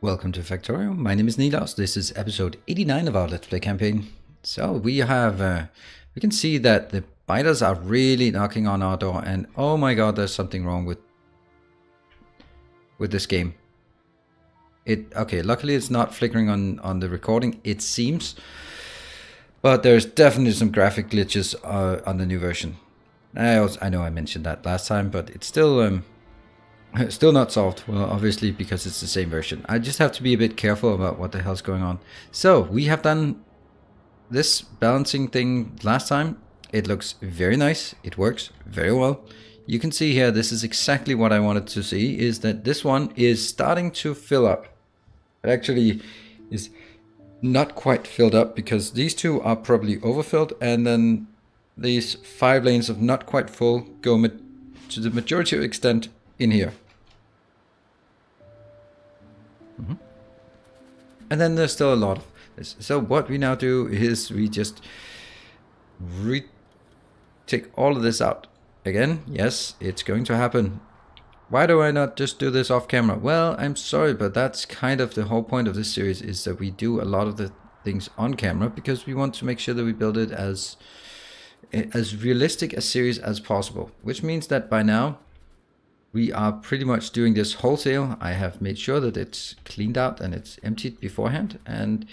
Welcome to Factorio. My name is Nilos. This is episode 89 of our Let's Play campaign. So we can see that the biters are really knocking on our door, and oh my god, there's something wrong with this game. Okay, luckily it's not flickering on the recording, it seems, but there's definitely some graphic glitches on the new version. I know I mentioned that last time, but it's still still not solved. Well, obviously, because it's the same version. I just have to be a bit careful about what the hell's going on. So, we have done this balancing thing last time. It looks very nice. It works very well. You can see here, this is exactly what I wanted to see, is that this one is starting to fill up. It actually is not quite filled up because these two are probably overfilled, and then these 5 lanes of not quite full go to the majority of extent in here. And then there's still a lot of this. So what we now do is we just take all of this out. Again, yes, it's going to happen. Why do I not just do this off camera? Well, I'm sorry, but that's kind of the whole point of this series, is that we do a lot of the things on camera because we want to make sure that we build it as realistic a series as possible. Which means that by now, we are pretty much doing this wholesale. I have made sure that it's cleaned out and it's emptied beforehand. And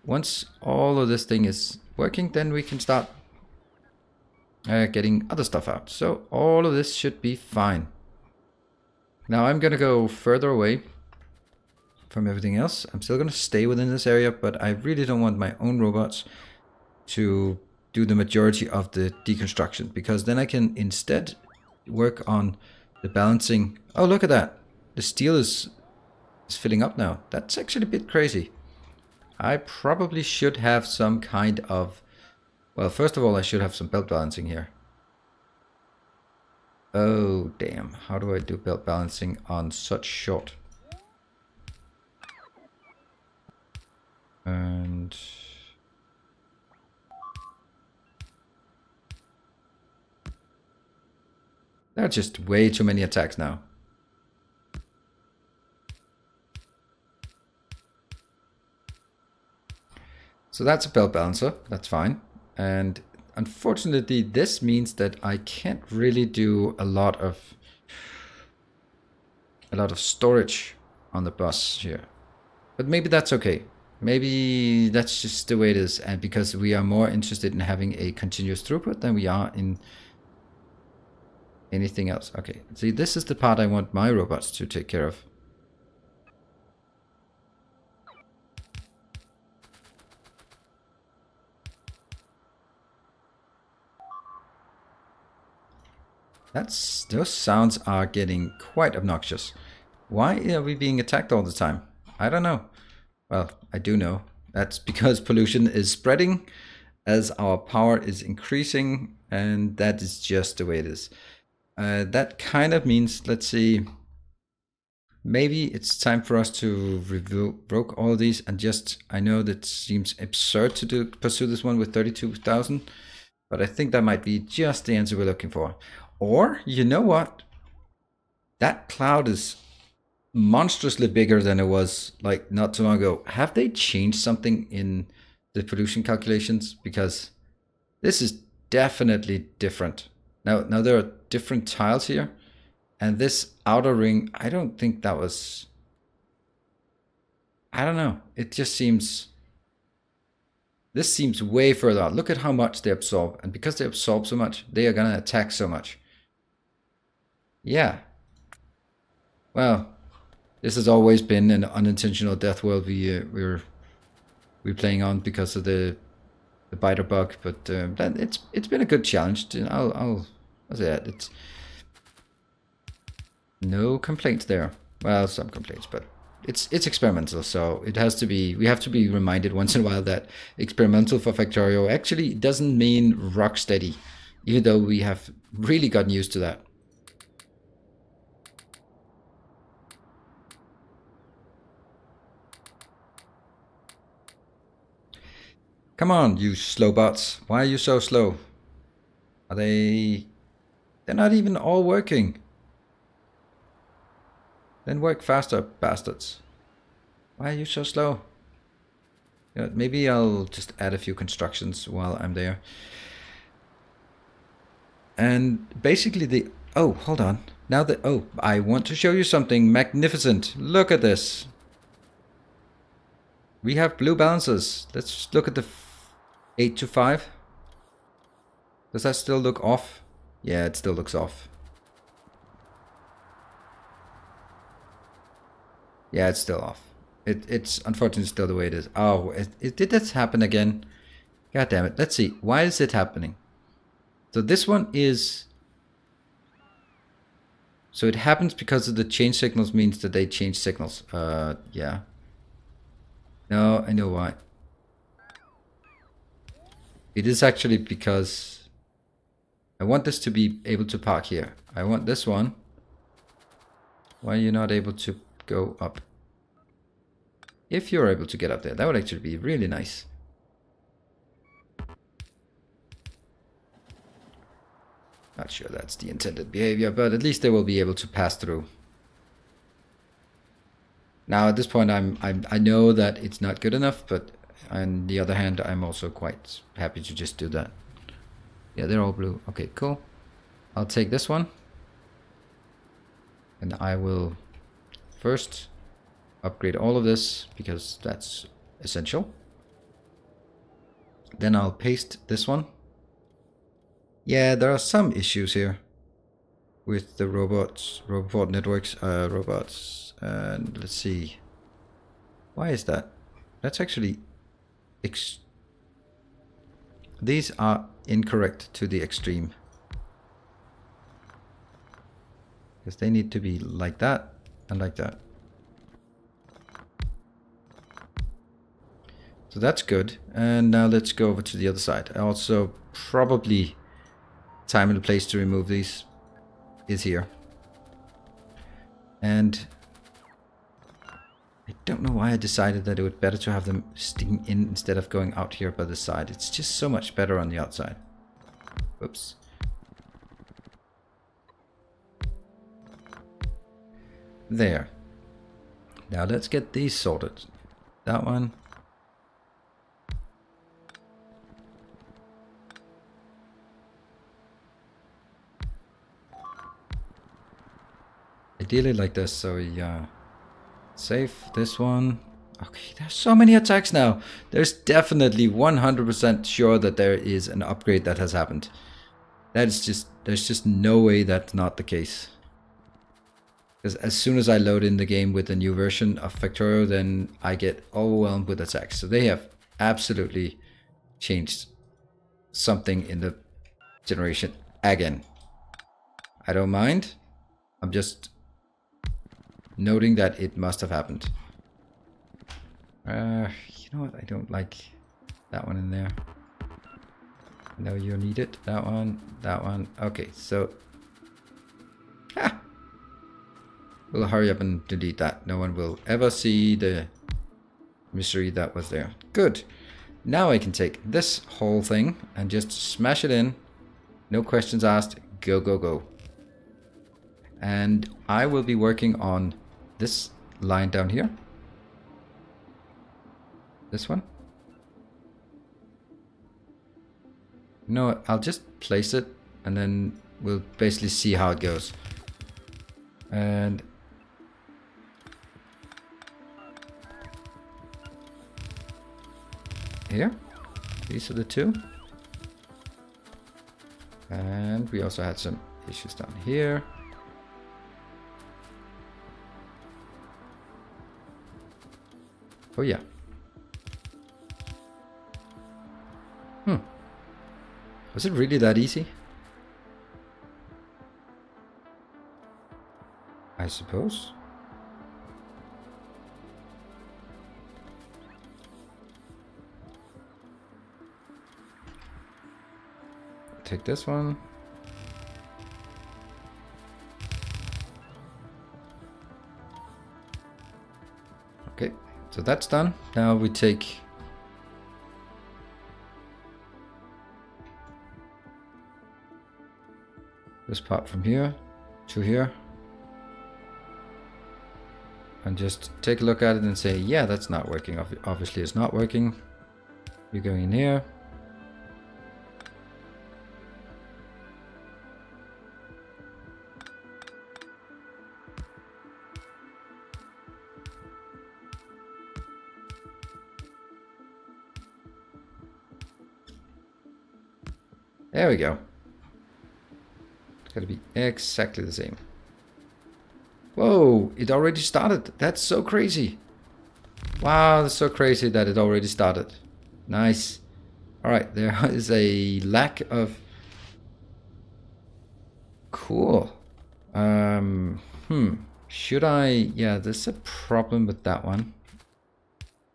once all of this thing is working, then we can start getting other stuff out. So all of this should be fine. Now I'm going to go further away from everything else. I'm still going to stay within this area, but I really don't want my own robots to do the majority of the deconstruction, because then I can instead work on the balancing. Oh, look at that. The steel is filling up now. That's actually a bit crazy. I probably should have some kind of... Well, first of all, I should have some belt balancing here. Oh, damn. How do I do belt balancing on such short? And... there are just way too many attacks now. So that's a belt balancer. That's fine. And unfortunately, this means that I can't really do a lot of storage on the bus here. But maybe that's okay. Maybe that's just the way it is. And because we are more interested in having a continuous throughput than we are in anything else. Okay, see, this is the part I want my robots to take care of. Those sounds are getting quite obnoxious. Why are we being attacked all the time? I don't know. Well, I do know. That's because pollution is spreading as our power is increasing, and that is just the way it is. That kind of means, let's see, maybe it's time for us to revoke all of these and just, I know that seems absurd to pursue this one with 32,000, but I think that might be just the answer we're looking for. Or, you know what? That cloud is monstrously bigger than it was like not too long ago. Have they changed something in the pollution calculations? Because this is definitely different. Now there are different tiles here, and this outer ring, I don't think that was... I don't know. It just seems... this seems way further out. Look at how much they absorb, and because they absorb so much, they are gonna attack so much. Yeah. Well, this has always been an unintentional death world we're playing on because of the biter bug, but it's been a good challenge. I'll say that. It's no complaints there. Well, some complaints, but it's experimental, so it has to be. We have to be reminded once in a while that experimental for Factorio actually doesn't mean rock steady, even though we have really gotten used to that. Come on, you slow bots. Why are you so slow? Are they... they're not even all working. Then work faster, bastards. Why are you so slow? Maybe I'll just add a few constructions while I'm there. And basically the... Oh, hold on. Now that... Oh, I want to show you something magnificent. Look at this. We have blue balances. Let's look at the 8 to 5. Does that still look off? Yeah, it still looks off. Yeah, it's still off. It's unfortunately still the way it is. Oh, did this happen again? God damn it. Let's see. Why is it happening? So this one is... So it happens because of the change signals means that they change signals. Yeah. No, I know why. It is actually because I want this to be able to park here. I want this one. Why are you not able to go up? If you're able to get up there, that would actually be really nice. Not sure that's the intended behavior, but at least they will be able to pass through. Now at this point I know that it's not good enough, but on the other hand I'm also quite happy to just do that. Yeah, they're all blue. Okay, cool. I'll take this one. And I will first upgrade all of this because that's essential. Then I'll paste this one. Yeah, there are some issues here with the robot networks, robots. And let's see. Why is that? That's actually... These are incorrect to the extreme. Because they need to be like that and like that. So that's good. And now let's go over to the other side. Also, probably time and place to remove these is here. And I don't know why I decided that it would be better to have them sticking in instead of going out here by the side. It's just so much better on the outside. Whoops. There. Now let's get these sorted. That one. Ideally like this, so yeah. Save this one. Okay, there's so many attacks now. There's definitely 100% sure that there is an upgrade that has happened. There's just no way that's not the case. Because as soon as I load in the game with the new version of Factorio, then I get overwhelmed with attacks. So they have absolutely changed something in the generation again. I don't mind. I'm just noting that it must have happened. You know what? I don't like that one in there. No, you need it. That one. That one. Okay, so... Ha! We'll hurry up and delete that. No one will ever see the mystery that was there. Good. Now I can take this whole thing and just smash it in. No questions asked. Go, go, go. And I will be working on this line down here. This one. No, I'll just place it and then we'll basically see how it goes. And here, these are the two. And we also had some issues down here. Oh yeah. Was it really that easy? I suppose. Take this one. Okay, so that's done. Now we take this part from here to here. and just take a look at it and say, yeah, that's not working. Obviously it's not working. You're going in here. There we go. It's gotta be exactly the same. Whoa, it already started. That's so crazy. Wow, that's so crazy that it already started. Nice. Alright, there is a lack of... Cool. Should I... Yeah, there's a problem with that one.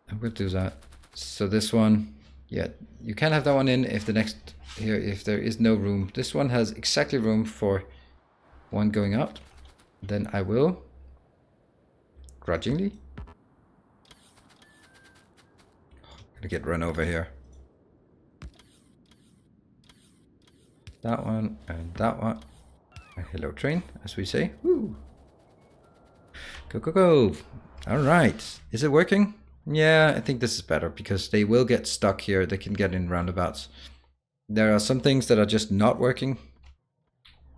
I'm gonna do that. So this one... Yeah, you can't have that one in if the next... Here, if there is no room. This one has exactly room for one going out. Then I will... Grudgingly... Gonna get run over here. That one and that one. A hello train, as we say. Woo! Go, go, go! Alright. Is it working? Yeah, I think this is better because they will get stuck here. They can get in roundabouts. There are some things that are just not working.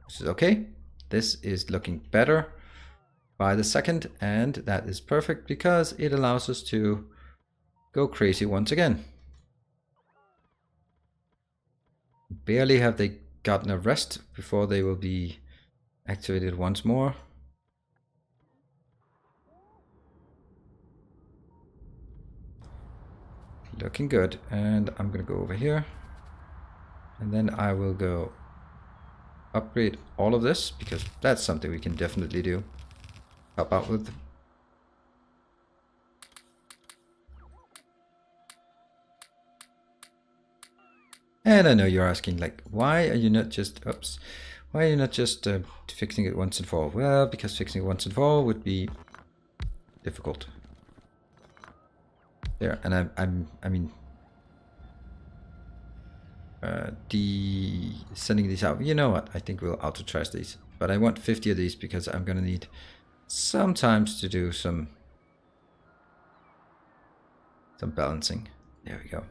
This is okay. This is looking better by the second, and that is perfect because it allows us to go crazy once again. Barely have they gotten a rest before they will be activated once more. Looking good. And I'm gonna go over here. And then I will go upgrade all of this because that's something we can definitely do. Help out with. And I know you're asking, like, why are you not just, oops, why are you not just fixing it once and for all? Well, because fixing it once and for all would be difficult. There, and I mean, sending these out. You know what? I think we'll auto trash these, but I want 50 of these because I'm gonna need sometimes to do some balancing. There we go.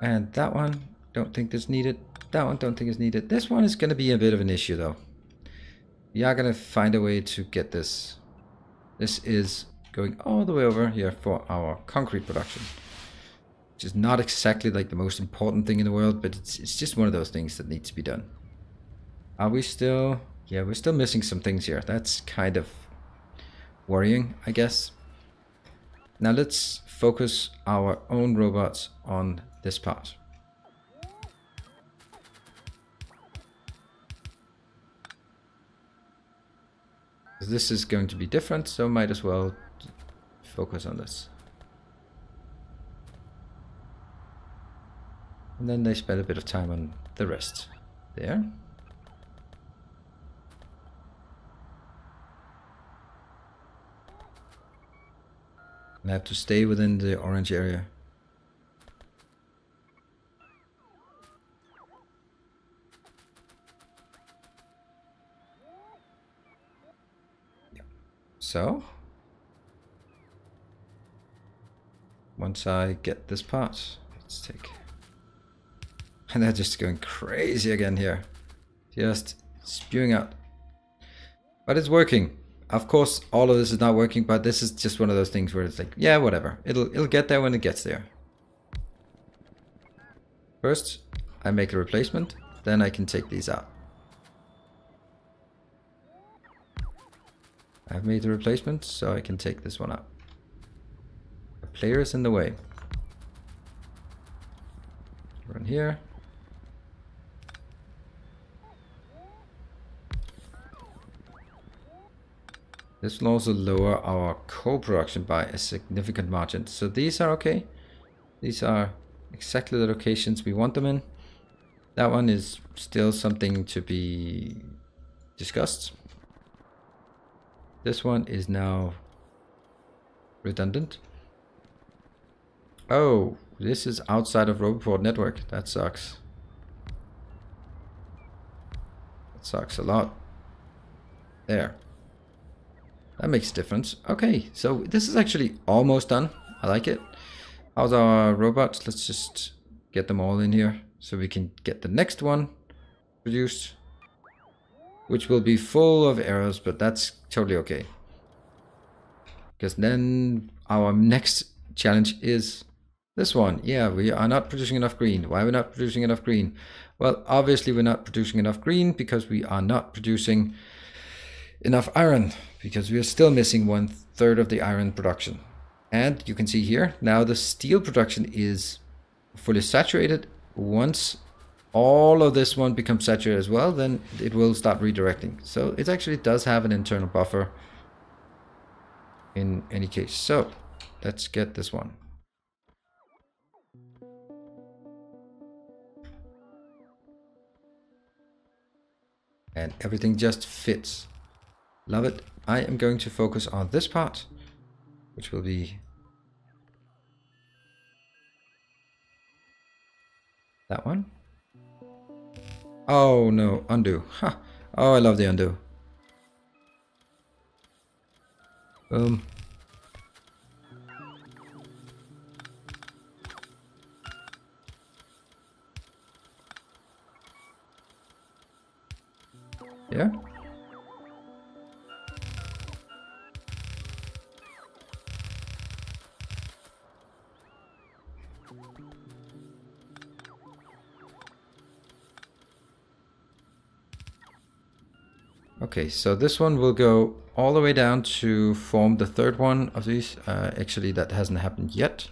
And that one, don't think is needed. That one, don't think is needed. This one is gonna be a bit of an issue though. We are gonna find a way to get this. This is going all the way over here for our concrete production. Which is not exactly like the most important thing in the world, but it's just one of those things that needs to be done. Are we still... Yeah, we're still missing some things here. That's kind of worrying, I guess. Now let's focus our own robots on this part. This is going to be different, so might as well focus on this. And then they spend a bit of time on the rest. There. And I have to stay within the orange area. So, once I get this part, let's take... And they're just going crazy again here. Just spewing out. But it's working. Of course, all of this is not working, but this is just one of those things where it's like, yeah, whatever. It'll get there when it gets there. First, I make a replacement, then I can take these out. I've made the replacement, so I can take this one out. The player is in the way. Run here. This will also lower our co-production by a significant margin. So these are okay. These are exactly the locations we want them in. That one is still something to be discussed. This one is now redundant. Oh, this is outside of Roboport network. That sucks. That sucks a lot. There. That makes a difference. Okay, so this is actually almost done. I like it. How's our robots? Let's just get them all in here so we can get the next one produced, which will be full of errors, but that's totally okay. Because then our next challenge is this one. Yeah, we are not producing enough green. Why are we not producing enough green? Well, obviously we're not producing enough green because we are not producing enough iron, because we are still missing 1/3 of the iron production. And you can see here, now the steel production is fully saturated. Once all of this one becomes saturated as well, then it will start redirecting. So it actually does have an internal buffer in any case. So let's get this one. And everything just fits. Love it. I am going to focus on this part, which will be that one. Oh no, undo. Ha. Oh, I love the undo. Boom. Yeah. Okay, so this one will go all the way down to form the third one of these. Actually, that hasn't happened yet.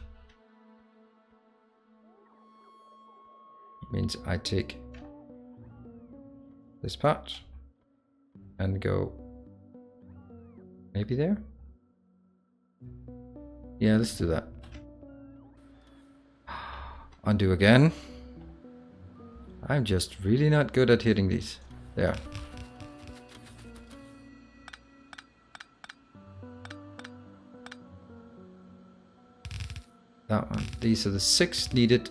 It means I take this part and go maybe there. Yeah, let's do that. Undo again. I'm just really not good at hitting these. There. That one. These are the 6 needed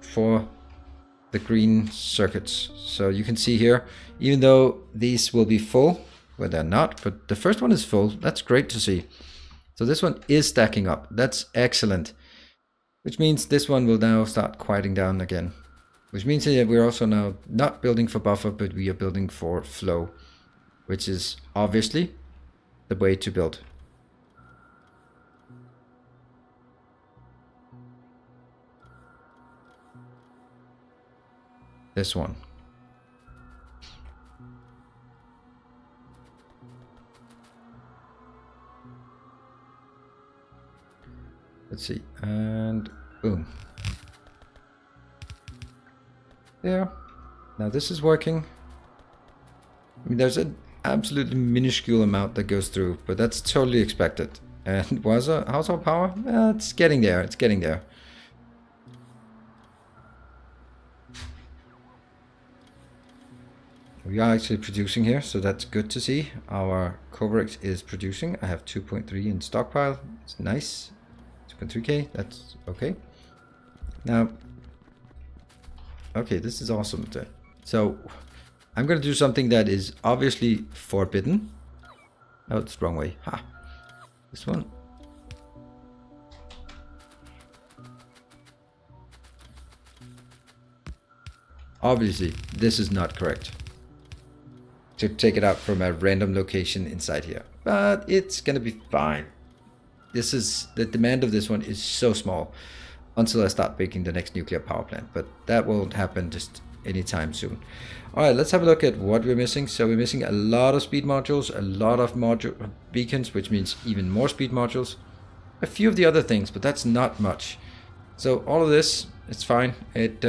for the green circuits. So you can see here, even though these will be full, well, they're not, but the first one is full. That's great to see. So this one is stacking up. That's excellent. Which means this one will now start quieting down again. Which means that we're also now not building for buffer, but we are building for flow, which is obviously the way to build. This one. Let's see, and boom. There. Now this is working. I mean, there's an absolutely minuscule amount that goes through, but that's totally expected. And how's our power? It's getting there, it's getting there. We are actually producing here, so that's good to see. Our Coverx is producing. I have 2.3 in stockpile. It's nice. 2.3k, that's okay. Now, okay, this is awesome. So, I'm going to do something that is obviously forbidden. Oh, it's the wrong way. Ha! This one. Obviously, this is not correct. To take it out from a random location inside here. But it's gonna be fine. This is, the demand of this one is so small until I start making the next nuclear power plant. But that won't happen just anytime soon. Alright, let's have a look at what we're missing. So we're missing a lot of speed modules, a lot of module beacons, which means even more speed modules. A few of the other things, but that's not much. So all of this, it's fine. It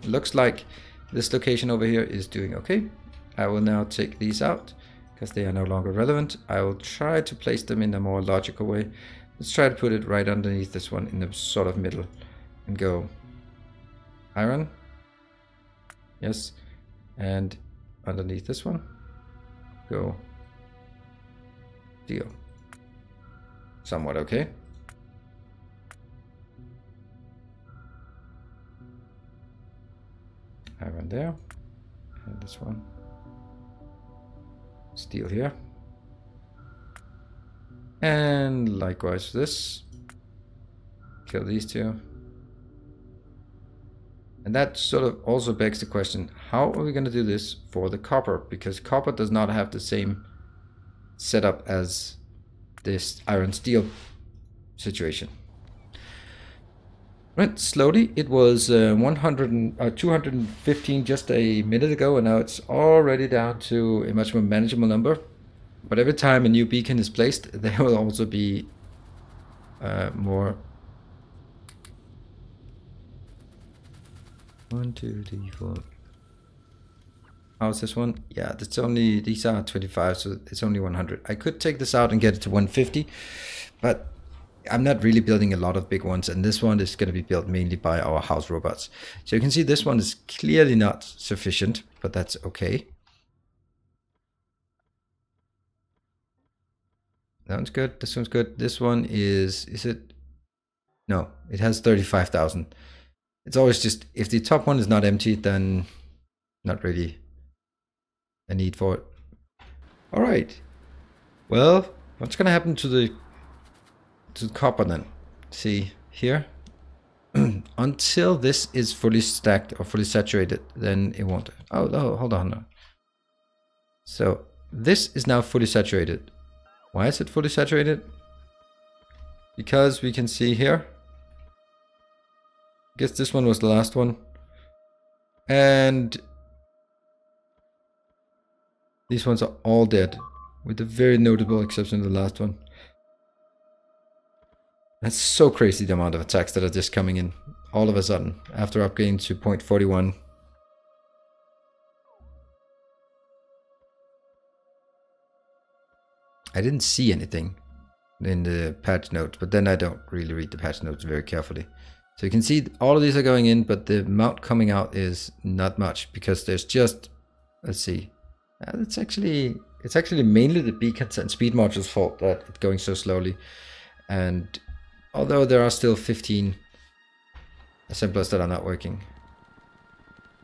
looks like this location over here is doing okay. I will now take these out because they are no longer relevant. I will try to place them in a more logical way. Let's try to put it right underneath this one in the sort of middle and go iron. Yes. And underneath this one, go steel. Somewhat okay. Iron there. And this one. Steel here. And likewise this. Kill these two. And that sort of also begs the question, how are we going to do this for the copper? Because copper does not have the same setup as this iron steel situation. Right, slowly. It was 215 just a minute ago, and now it's already down to a much more manageable number. But every time a new beacon is placed, there will also be more. 1, 2, 3, 4. How's this one? Yeah, that's only, these are 25, so it's only 100. I could take this out and get it to 150, but I'm not really building a lot of big ones, and this one is going to be built mainly by our house robots. So you can see this one is clearly not sufficient, but that's okay. That one's good. This one's good. This one is it? No, it has 35,000. It's always just, if the top one is not empty, then not really a need for it. All right. Well, what's going to happen to the copper then? See here, until this is fully stacked or fully saturated, then it won't. Oh, hold on. No. So this is now fully saturated. Why is it fully saturated? Because we can see here, I guess this one was the last one, and these ones are all dead, with a very notable exception of the last one. That's so crazy, the amount of attacks that are just coming in all of a sudden after upgrading to 0.41. I didn't see anything in the patch notes, but then I don't really read the patch notes very carefully. So you can see all of these are going in, but the amount coming out is not much, because there's just, let's see, it's actually mainly the beacons and speed modules' fault that it's going so slowly. And although there are still 15 assemblers that are not working,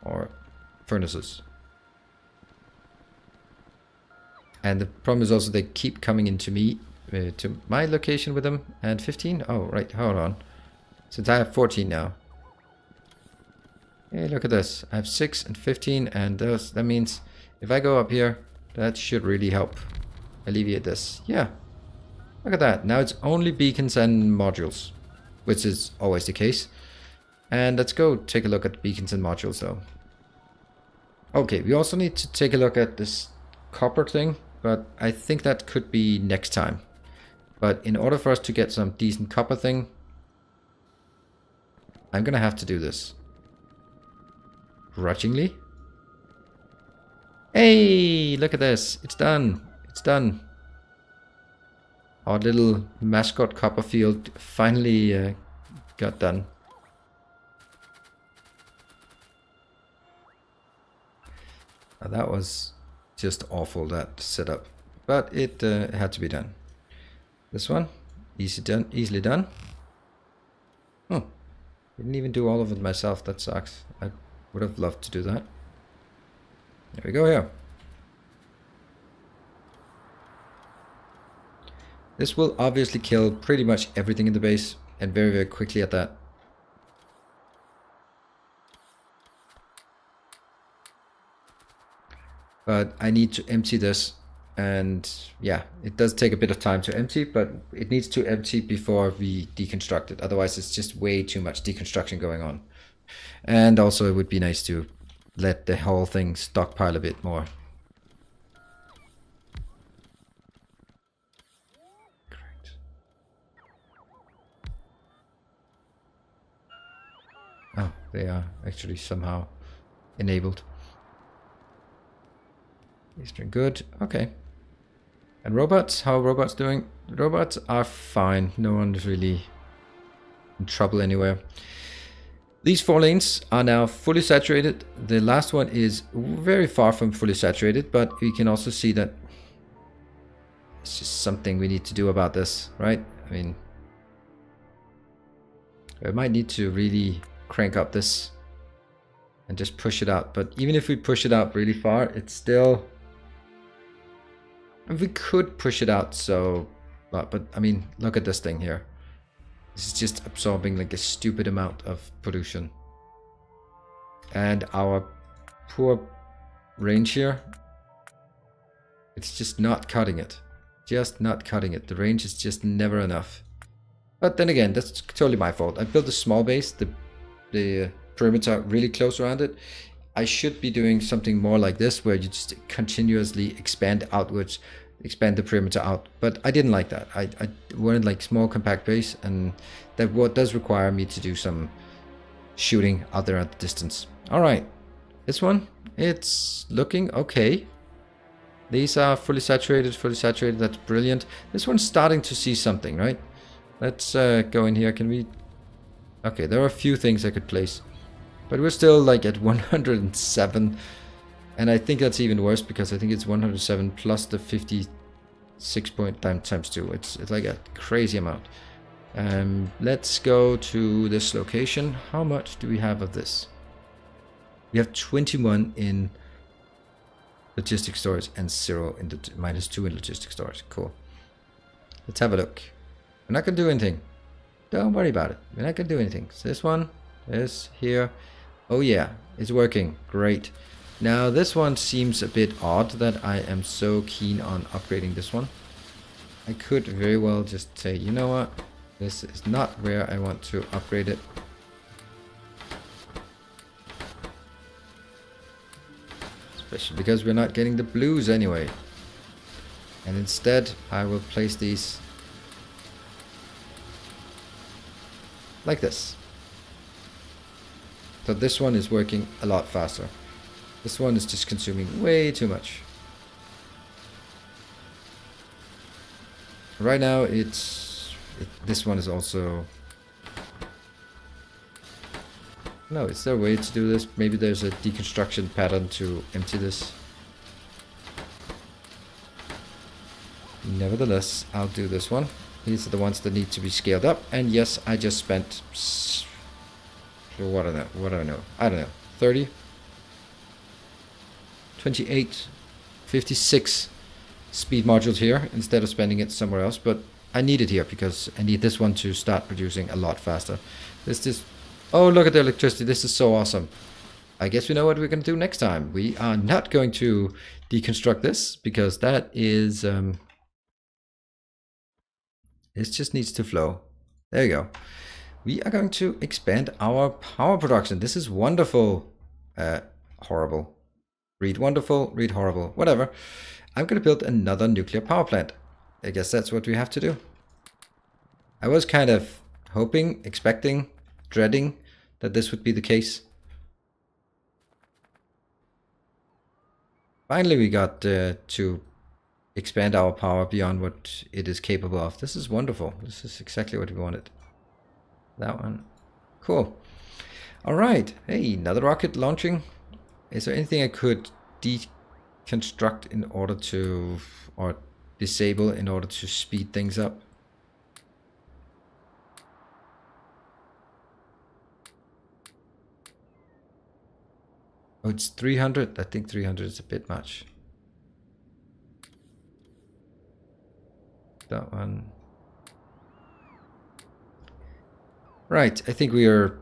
or furnaces. And the problem is also they keep coming into me, to my location with them, and 15? Oh, right, hold on. Since I have 14 now. Hey, look at this. I have 6 and 15, and that means if I go up here, that should really help alleviate this. Yeah. Look at that. Now it's only beacons and modules, which is always the case. And let's go take a look at beacons and modules though. Okay, we also need to take a look at this copper thing, but I think that could be next time. But in order for us to get some decent copper thing, I'm gonna have to do this. Grudgingly. Hey, look at this. It's done. It's done. Our little mascot copper field finally got done. Now that was just awful, that setup. But it had to be done. This one, easily done. Oh, didn't even do all of it myself. That sucks. I would have loved to do that. There we go here. This will obviously kill pretty much everything in the base, and very, very quickly at that. But I need to empty this, and yeah, it does take a bit of time to empty, but it needs to empty before we deconstruct it. Otherwise, it's just way too much deconstruction going on. And also, it would be nice to let the whole thing stockpile a bit more. Great. Oh, they are actually somehow enabled. He's doing good. Okay. And robots? How are robots doing? Robots are fine. No one is really in trouble anywhere. These 4 lanes are now fully saturated. The last one is very far from fully saturated, but we can also see that it's just something we need to do about this, right? I mean, we might need to really crank up this and just push it out. But even if we push it out really far, it's still... We could push it out so But I mean, look at this thing here. This is just absorbing like a stupid amount of pollution. And our poor range here, it's just not cutting it. Just not cutting it. The range is just never enough. But then again, that's totally my fault. I built a small base. The perimeter really close around it. I should be doing something more like this, where you just continuously expand outwards, expand the perimeter out. But I didn't like that. I wanted like small compact base, and that what does require me to do some shooting out there at the distance. All right, this one, it's looking okay. These are fully saturated, that's brilliant. This one's starting to see something, right? Let's go in here. Can we? Okay, there are a few things I could place, but we're still like at 107, and I think that's even worse because I think it's 107 plus the 56 point times 2. It's like a crazy amount. Let's go to this location. How much do we have of this? We have 21 in logistic storage and 0 in the -2 in logistic storage. Cool. Let's have a look. We're not gonna do anything. Don't worry about it. We're not gonna do anything. So this one is here. Oh yeah, it's working. Great. Now this one seems a bit odd that I am so keen on upgrading this one. I could very well just say, you know what? This is not where I want to upgrade it. Especially because we're not getting the blues anyway. And instead, I will place these like this. So this one is working a lot faster. This one is just consuming way too much. Right now, this one is also... No, is there a way to do this? Maybe there's a deconstruction pattern to empty this. Nevertheless, I'll do this one. These are the ones that need to be scaled up. And yes, I just spent... What do I know? I don't know. 30? 28? 56 speed modules here instead of spending it somewhere else. But I need it here because I need this one to start producing a lot faster. This is... Oh, look at the electricity. This is so awesome. I guess we know what we're going to do next time. We are not going to deconstruct this because that is... It just needs to flow. There you go. We are going to expand our power production. This is wonderful. Horrible. Read wonderful, read horrible. Whatever. I'm going to build another nuclear power plant. I guess that's what we have to do. I was kind of hoping, expecting, dreading that this would be the case. Finally, we got to expand our power beyond what it is capable of. This is wonderful. This is exactly what we wanted. That one. Cool. All right. Hey, another rocket launching. Is there anything I could deconstruct in order to, or disable in order to speed things up? Oh, it's 300. I think 300 is a bit much. That one. Right, I think we are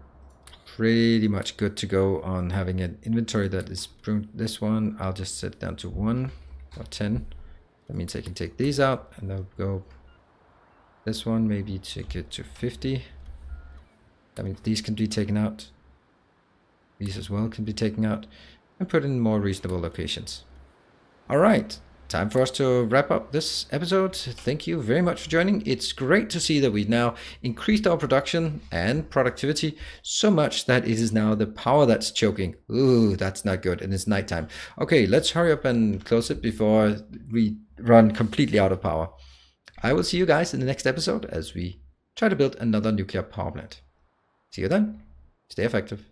pretty much good to go on having an inventory that is pruned. This one, I'll just set it down to 1 or 10. That means I can take these out and I'll go this one, maybe take it to 50. That means these can be taken out. These as well can be taken out and put in more reasonable locations. All right. Time for us to wrap up this episode. Thank you very much for joining. It's great to see that we've now increased our production and productivity so much that it is now the power that's choking. Ooh, that's not good. And it's nighttime. Okay, let's hurry up and close it before we run completely out of power. I will see you guys in the next episode as we try to build another nuclear power plant. See you then. Stay effective.